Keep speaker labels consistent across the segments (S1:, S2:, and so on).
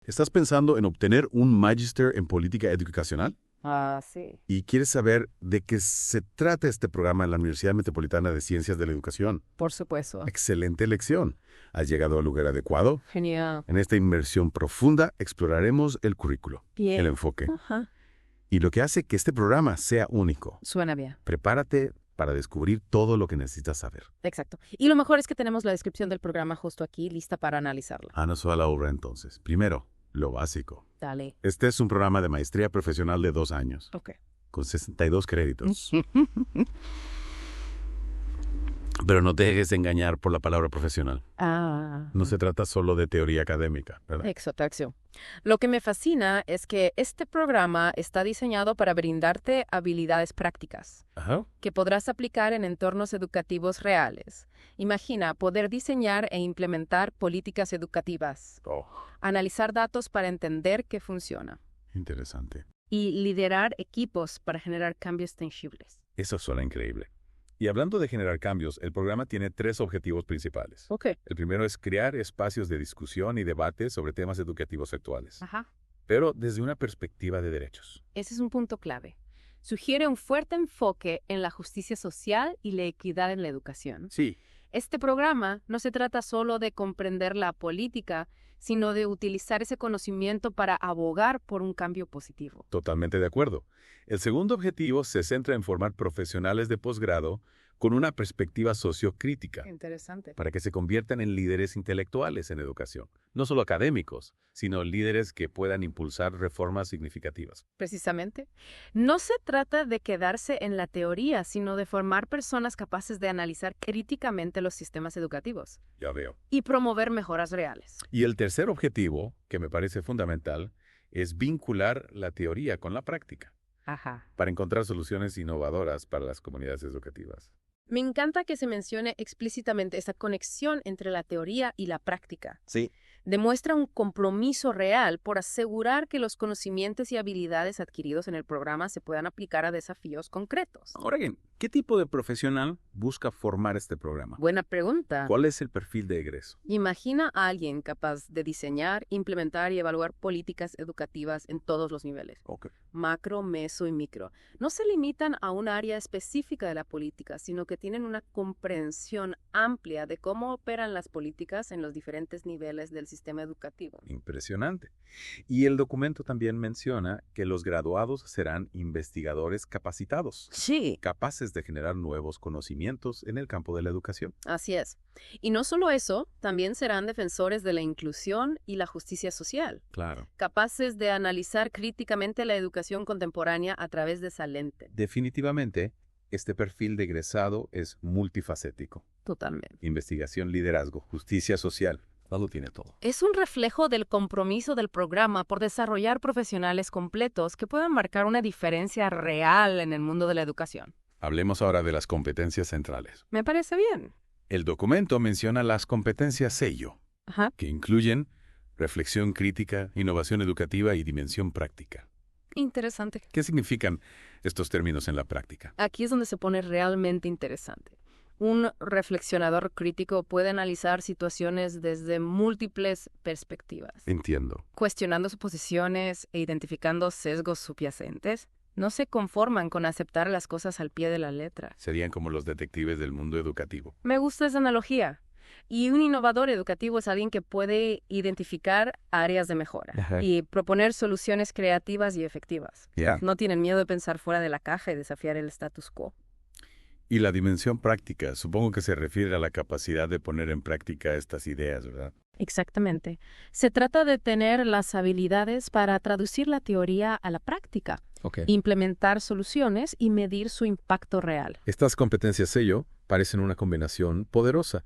S1: ¿Estás pensando en obtener un Magister en Política Educacional?
S2: Sí.
S1: ¿Y quieres saber de qué se trata este programa en la Universidad Metropolitana de Ciencias de la Educación?
S2: Por supuesto.
S1: Excelente elección. Has llegado al lugar adecuado.
S2: Genial.
S1: En esta inmersión profunda exploraremos el currículo,
S2: Bien.
S1: el enfoque
S2: Ajá.
S1: y lo que hace que este programa sea único.
S2: Suena bien.
S1: Prepárate para descubrir todo lo que necesitas saber.
S2: Exacto. Y lo mejor es que tenemos la descripción del programa justo aquí, lista para analizarla.
S1: Anos a la obra entonces. Primero, lo básico.
S2: Dale.
S1: Este es un programa de maestría profesional de 2 años,
S2: Ok.
S1: con 62 créditos. Pero no te dejes engañar por la palabra profesional. No se trata solo de teoría académica, ¿verdad?
S2: Exacto. Lo que me fascina es que este programa está diseñado para brindarte habilidades prácticas
S1: Ajá.
S2: que podrás aplicar en entornos educativos reales. Imagina poder diseñar e implementar políticas educativas,
S1: Oh,
S2: analizar datos para entender qué funciona
S1: interesante.
S2: y liderar equipos para generar cambios tangibles.
S1: Eso suena increíble. Y hablando de generar cambios, el programa tiene 3 objetivos principales.
S2: Ok.
S1: El primero es crear espacios de discusión y debate sobre temas educativos actuales,
S2: Ajá.
S1: pero desde una perspectiva de derechos.
S2: Ese es un punto clave. Sugiere un fuerte enfoque en la justicia social y la equidad en la educación.
S1: Sí.
S2: Este programa no se trata solo de comprender la política, sino de utilizar ese conocimiento para abogar por un cambio positivo.
S1: Totalmente de acuerdo. El segundo objetivo se centra en formar profesionales de posgrado con una perspectiva sociocrítica,
S2: Interesante.
S1: para que se conviertan en líderes intelectuales en educación. No solo académicos, sino líderes que puedan impulsar reformas significativas.
S2: Precisamente. No se trata de quedarse en la teoría, sino de formar personas capaces de analizar críticamente los sistemas educativos
S1: Ya veo.
S2: y promover mejoras reales.
S1: Y el tercer objetivo, que me parece fundamental, es vincular la teoría con la práctica,
S2: Ajá.
S1: para encontrar soluciones innovadoras para las comunidades educativas.
S2: Me encanta que se mencione explícitamente esa conexión entre la teoría y la práctica.
S1: Sí.
S2: Demuestra un compromiso real por asegurar que los conocimientos y habilidades adquiridos en el programa se puedan aplicar a desafíos concretos.
S1: Ahora bien, ¿qué tipo de profesional busca formar este programa?
S2: Buena pregunta.
S1: ¿Cuál es el perfil de egreso?
S2: Imagina a alguien capaz de diseñar, implementar y evaluar políticas educativas en todos los niveles,
S1: Okay.
S2: macro, meso y micro. No se limitan a un área específica de la política, sino que tienen una comprensión amplia de cómo operan las políticas en los diferentes niveles del sistema educativo.
S1: Impresionante. Y el documento también menciona que los graduados serán investigadores capacitados,
S2: Sí.
S1: capaces de generar nuevos conocimientos en el campo de la educación.
S2: Así es. Y no solo eso, también serán defensores de la inclusión y la justicia social,
S1: Claro.
S2: capaces de analizar críticamente la educación contemporánea a través de esa lente.
S1: Definitivamente, este perfil de egresado es multifacético.
S2: Totalmente.
S1: Investigación, liderazgo, justicia social. Lo tiene todo.
S2: Es un reflejo del compromiso del programa por desarrollar profesionales completos que puedan marcar una diferencia real en el mundo de la educación.
S1: Hablemos ahora de las competencias centrales.
S2: Me parece bien.
S1: El documento menciona las competencias sello,
S2: Ajá.
S1: que incluyen reflexión crítica, innovación educativa y dimensión práctica.
S2: Interesante.
S1: ¿Qué significan estos términos en la práctica?
S2: Aquí es donde se pone realmente interesante. Un reflexionador crítico puede analizar situaciones desde múltiples perspectivas,
S1: Entiendo.
S2: cuestionando suposiciones e identificando sesgos subyacentes. No se conforman con aceptar las cosas al pie de la letra.
S1: Serían como los detectives del mundo educativo.
S2: Me gusta esa analogía. Y un innovador educativo es alguien que puede identificar áreas de mejora
S1: Ajá.
S2: y proponer soluciones creativas y efectivas.
S1: Ya.
S2: No tienen miedo de pensar fuera de la caja y desafiar el status quo.
S1: Y la dimensión práctica, supongo que se refiere a la capacidad de poner en práctica estas ideas, ¿verdad?
S2: Exactamente. Se trata de tener las habilidades para traducir la teoría a la práctica, implementar soluciones y medir su impacto real.
S1: Estas competencias sello parecen una combinación poderosa,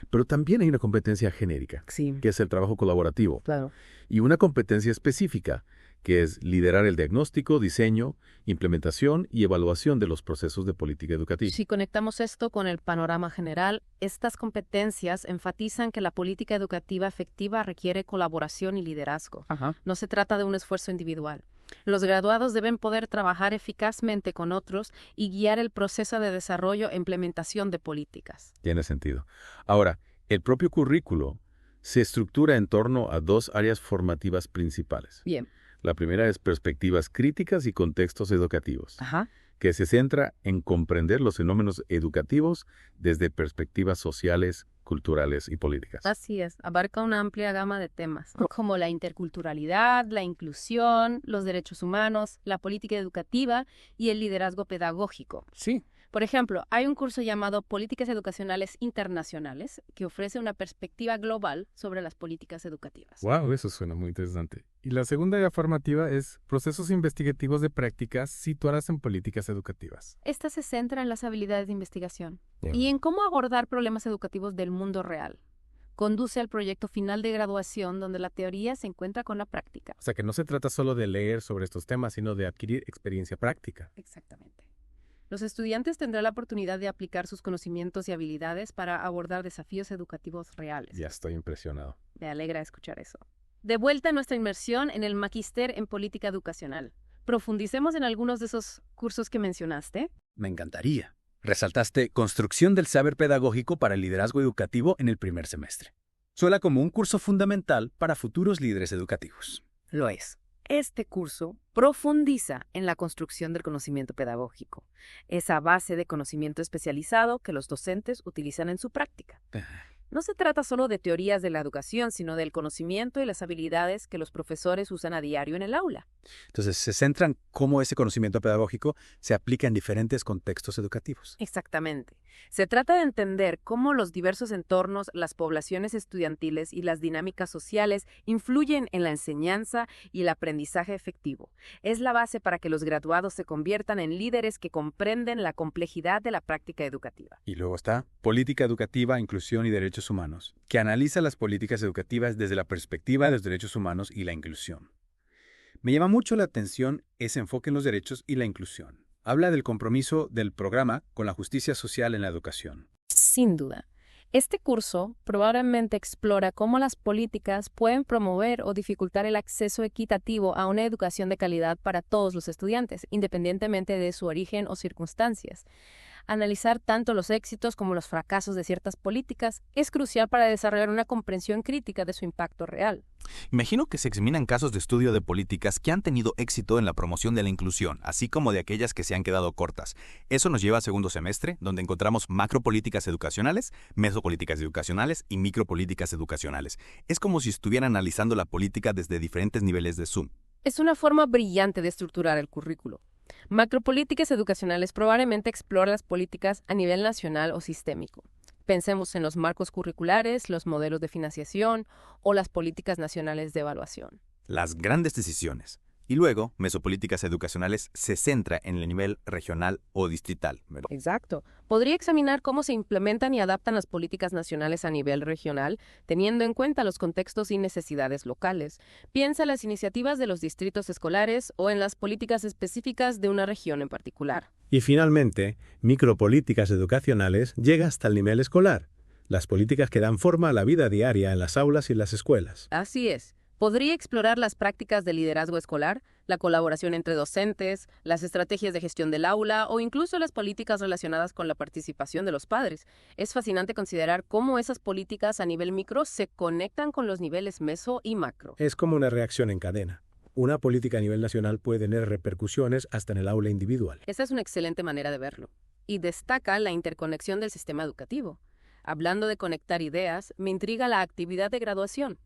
S1: pero también hay una competencia genérica,
S2: Sí,
S1: que es el trabajo colaborativo,
S2: claro.
S1: y una competencia específica, que es liderar el diagnóstico, diseño, implementación y evaluación de los procesos de política educativa.
S2: Si conectamos esto con el panorama general, estas competencias enfatizan que la política educativa efectiva requiere colaboración y liderazgo.
S1: Ajá.
S2: No se trata de un esfuerzo individual. Los graduados deben poder trabajar eficazmente con otros y guiar el proceso de desarrollo e implementación de políticas.
S1: Tiene sentido. Ahora, el propio currículo Se estructura en torno a dos áreas formativas principales.
S2: Bien.
S1: La primera es perspectivas críticas y contextos educativos,
S2: Ajá.
S1: que se centra en comprender los fenómenos educativos desde perspectivas sociales, culturales y políticas.
S2: Así es, abarca una amplia gama de temas, como la interculturalidad, la inclusión, los derechos humanos, la política educativa y el liderazgo pedagógico.
S3: Sí.
S2: Por ejemplo, hay un curso llamado Políticas Educacionales Internacionales que ofrece una perspectiva global sobre las políticas educativas.
S3: Wow, eso suena muy interesante. Y la segunda área formativa es procesos investigativos de prácticas situadas en políticas educativas.
S2: Esta se centra en las habilidades de investigación
S3: Bien.
S2: y en cómo abordar problemas educativos del mundo real. Conduce al proyecto final de graduación donde la teoría se encuentra con la práctica.
S3: O sea que no se trata solo de leer sobre estos temas, sino de adquirir experiencia práctica.
S2: Exactamente. Los estudiantes tendrán la oportunidad de aplicar sus conocimientos y habilidades para abordar desafíos educativos reales.
S3: Ya estoy impresionado.
S2: Me alegra escuchar eso. De vuelta a nuestra inmersión en el Magíster en Política Educacional. Profundicemos en algunos de esos cursos que mencionaste.
S4: Me encantaría. Resaltaste Construcción del Saber Pedagógico para el Liderazgo Educativo en el primer semestre. Suena como un curso fundamental para futuros líderes educativos.
S2: Lo es. Este curso profundiza en la construcción del conocimiento pedagógico, esa base de conocimiento especializado que los docentes utilizan en su práctica. No se trata solo de teorías de la educación, sino del conocimiento y las habilidades que los profesores usan a diario en el aula.
S4: Entonces, se centran cómo ese conocimiento pedagógico se aplica en diferentes contextos educativos.
S2: Exactamente. Se trata de entender cómo los diversos entornos, las poblaciones estudiantiles y las dinámicas sociales influyen en la enseñanza y el aprendizaje efectivo. Es la base para que los graduados se conviertan en líderes que comprenden la complejidad de la práctica educativa.
S4: Y luego está Política Educativa, Inclusión y Derechos Humanos, que analiza las políticas educativas desde la perspectiva de los derechos humanos y la inclusión. Me llama mucho la atención ese enfoque en los derechos y la inclusión. Habla del compromiso del programa con la justicia social en la educación.
S2: Sin duda. Este curso probablemente explora cómo las políticas pueden promover o dificultar el acceso equitativo a una educación de calidad para todos los estudiantes, independientemente de su origen o circunstancias. Analizar tanto los éxitos como los fracasos de ciertas políticas es crucial para desarrollar una comprensión crítica de su impacto real.
S5: Imagino que se examinan casos de estudio de políticas que han tenido éxito en la promoción de la inclusión, así como de aquellas que se han quedado cortas. Eso nos lleva a segundo semestre, donde encontramos macropolíticas educacionales, mesopolíticas educacionales y micropolíticas educacionales. Es como si estuviera analizando la política desde diferentes niveles de zoom.
S2: Es una forma brillante de estructurar el currículo. Macropolíticas educacionales probablemente exploran las políticas a nivel nacional o sistémico. Pensemos en los marcos curriculares, los modelos de financiación o las políticas nacionales de evaluación.
S5: Las grandes decisiones. Y luego, mesopolíticas educacionales se centra en el nivel regional o distrital, ¿verdad?
S2: Exacto. Podría examinar cómo se implementan y adaptan las políticas nacionales a nivel regional, teniendo en cuenta los contextos y necesidades locales. Piensa en las iniciativas de los distritos escolares o en las políticas específicas de una región en particular.
S6: Y finalmente, micropolíticas educacionales llega hasta el nivel escolar, las políticas que dan forma a la vida diaria en las aulas y las escuelas.
S2: Así es. Podría explorar las prácticas de liderazgo escolar, la colaboración entre docentes, las estrategias de gestión del aula o incluso las políticas relacionadas con la participación de los padres. Es fascinante considerar cómo esas políticas a nivel micro se conectan con los niveles meso y macro.
S6: Es como una reacción en cadena. Una política a nivel nacional puede tener repercusiones hasta en el aula individual.
S2: Esa es una excelente manera de verlo. Y destaca la interconexión del sistema educativo. Hablando de conectar ideas, me intriga la actividad de graduación.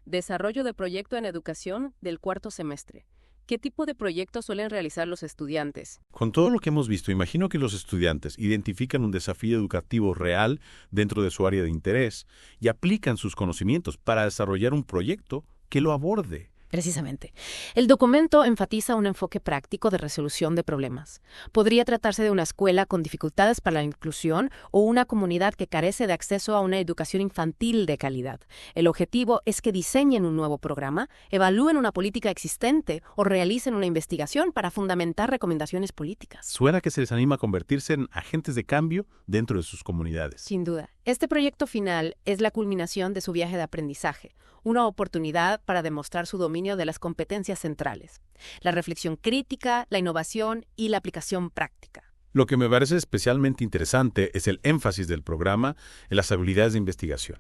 S2: Desarrollo de proyecto en educación del cuarto semestre. ¿Qué tipo de proyectos suelen realizar los estudiantes?
S1: Con todo lo que hemos visto, imagino que los estudiantes identifican un desafío educativo real dentro de su área de interés y aplican sus conocimientos para desarrollar un proyecto que lo aborde.
S2: Precisamente. El documento enfatiza un enfoque práctico de resolución de problemas. Podría tratarse de una escuela con dificultades para la inclusión o una comunidad que carece de acceso a una educación infantil de calidad. El objetivo es que diseñen un nuevo programa, evalúen una política existente o realicen una investigación para fundamentar recomendaciones políticas.
S1: Suena que se les anima a convertirse en agentes de cambio dentro de sus comunidades.
S2: Sin duda. Este proyecto final es la culminación de su viaje de aprendizaje, una oportunidad para demostrar su dominio de las competencias centrales, la reflexión crítica, la innovación y la aplicación práctica.
S1: Lo que me parece especialmente interesante es el énfasis del programa en las habilidades de investigación.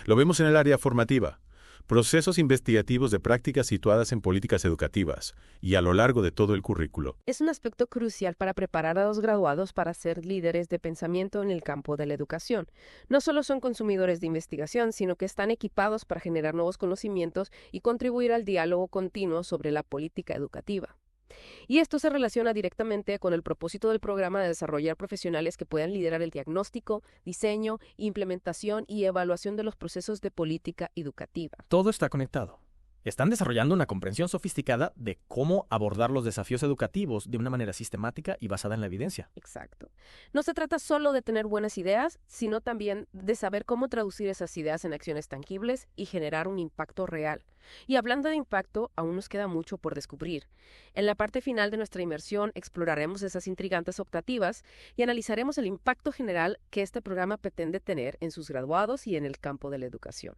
S1: Lo vemos en el área formativa. Procesos investigativos de prácticas situadas en políticas educativas y a lo largo de todo el currículo.
S2: Es un aspecto crucial para preparar a los graduados para ser líderes de pensamiento en el campo de la educación. No solo son consumidores de investigación, sino que están equipados para generar nuevos conocimientos y contribuir al diálogo continuo sobre la política educativa. Y esto se relaciona directamente con el propósito del programa de desarrollar profesionales que puedan liderar el diagnóstico, diseño, implementación y evaluación de los procesos de política educativa.
S7: Todo está conectado. Están desarrollando una comprensión sofisticada de cómo abordar los desafíos educativos de una manera sistemática y basada en la evidencia.
S2: Exacto. No se trata solo de tener buenas ideas, sino también de saber cómo traducir esas ideas en acciones tangibles y generar un impacto real. Y hablando de impacto, aún nos queda mucho por descubrir. En la parte final de nuestra inmersión exploraremos esas intrigantes optativas y analizaremos el impacto general que este programa pretende tener en sus graduados y en el campo de la educación.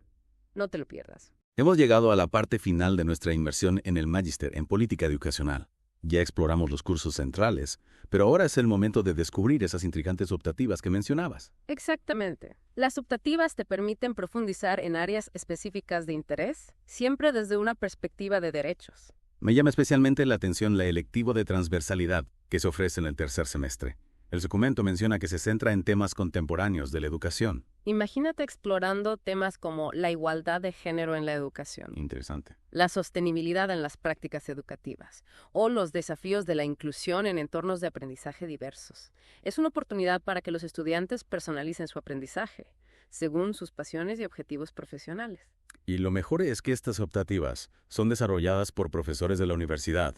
S2: No te lo pierdas.
S1: Hemos llegado a la parte final de nuestra inmersión en el Magíster en Política Educacional. Ya exploramos los cursos centrales, pero ahora es el momento de descubrir esas intrigantes optativas que mencionabas.
S2: Exactamente. Las optativas te permiten profundizar en áreas específicas de interés, siempre desde una perspectiva de derechos.
S1: Me llama especialmente la atención la electivo de transversalidad que se ofrece en el tercer semestre. El documento menciona que se centra en temas contemporáneos de la educación.
S2: Imagínate explorando temas como la igualdad de género en la educación,
S1: Interesante.
S2: la sostenibilidad en las prácticas educativas o los desafíos de la inclusión en entornos de aprendizaje diversos. Es una oportunidad para que los estudiantes personalicen su aprendizaje, según sus pasiones y objetivos profesionales.
S1: Y lo mejor es que estas optativas son desarrolladas por profesores de la universidad,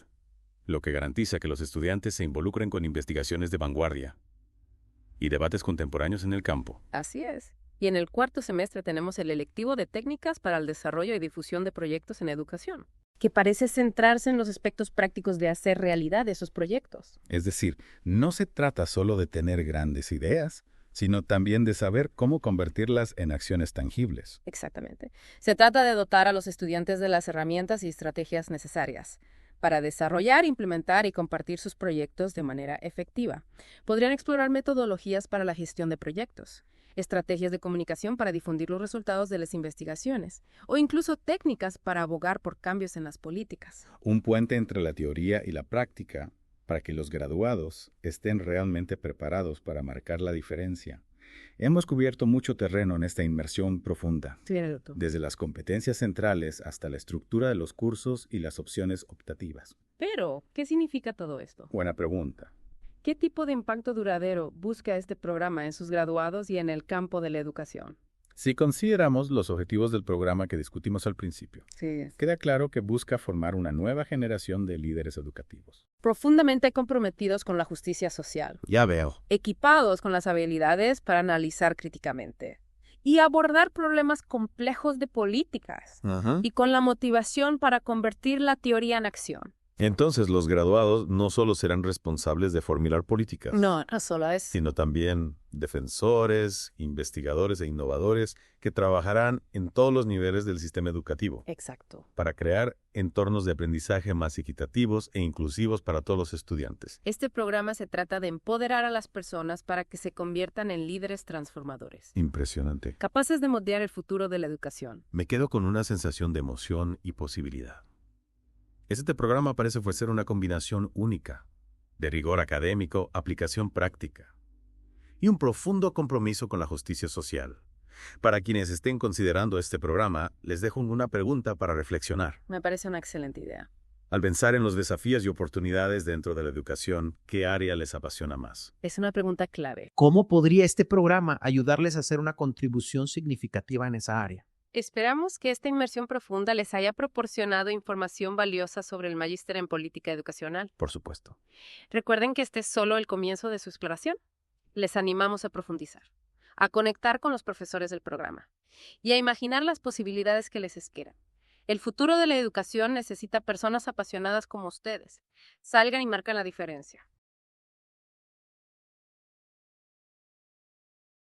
S1: lo que garantiza que los estudiantes se involucren con investigaciones de vanguardia y debates contemporáneos en el campo.
S2: Así es. Y en el cuarto semestre tenemos el electivo de técnicas para el desarrollo y difusión de proyectos en educación, que parece centrarse en los aspectos prácticos de hacer realidad esos proyectos.
S4: Es decir, no se trata solo de tener grandes ideas, sino también de saber cómo convertirlas en acciones tangibles.
S2: Exactamente. Se trata de dotar a los estudiantes de las herramientas y estrategias necesarias para desarrollar, implementar y compartir sus proyectos de manera efectiva. Podrían explorar metodologías para la gestión de proyectos, estrategias de comunicación para difundir los resultados de las investigaciones, o incluso técnicas para abogar por cambios en las políticas.
S4: Un puente entre la teoría y la práctica para que los graduados estén realmente preparados para marcar la diferencia. Hemos cubierto mucho terreno en esta inmersión profunda, desde las competencias centrales hasta la estructura de los cursos y las opciones optativas.
S2: Pero, ¿qué significa todo esto?
S4: Buena pregunta.
S2: ¿Qué tipo de impacto duradero busca este programa en sus graduados y en el campo de la educación?
S4: Si consideramos los objetivos del programa que discutimos al principio,
S2: Sí.
S4: queda claro que busca formar una nueva generación de líderes educativos.
S2: Profundamente comprometidos con la justicia social,
S1: Ya veo.
S2: equipados con las habilidades para analizar críticamente y abordar problemas complejos de políticas, y con la motivación para convertir la teoría en acción.
S1: Entonces, los graduados no solo serán responsables de formular políticas,
S2: No solo es...
S1: sino también defensores, investigadores e innovadores que trabajarán en todos los niveles del sistema educativo
S2: Exacto.
S1: para crear entornos de aprendizaje más equitativos e inclusivos para todos los estudiantes.
S2: Este programa se trata de empoderar a las personas para que se conviertan en líderes transformadores,
S1: Impresionante.
S2: capaces de moldear el futuro de la educación.
S1: Me quedo con una sensación de emoción y posibilidad. Este programa parece ofrecer una combinación única de rigor académico, aplicación práctica y un profundo compromiso con la justicia social. Para quienes estén considerando este programa, les dejo una pregunta para reflexionar.
S2: Me parece una excelente idea.
S1: Al pensar en los desafíos y oportunidades dentro de la educación, ¿qué área les apasiona más?
S2: Es una pregunta clave.
S8: ¿Cómo podría este programa ayudarles a hacer una contribución significativa en esa área?
S2: Esperamos que esta inmersión profunda les haya proporcionado información valiosa sobre el Magíster en Política Educacional.
S1: Por supuesto.
S2: Recuerden que este es solo el comienzo de su exploración. Les animamos a profundizar, a conectar con los profesores del programa y a imaginar las posibilidades que les esperan. El futuro de la educación necesita personas apasionadas como ustedes. Salgan y marquen la diferencia.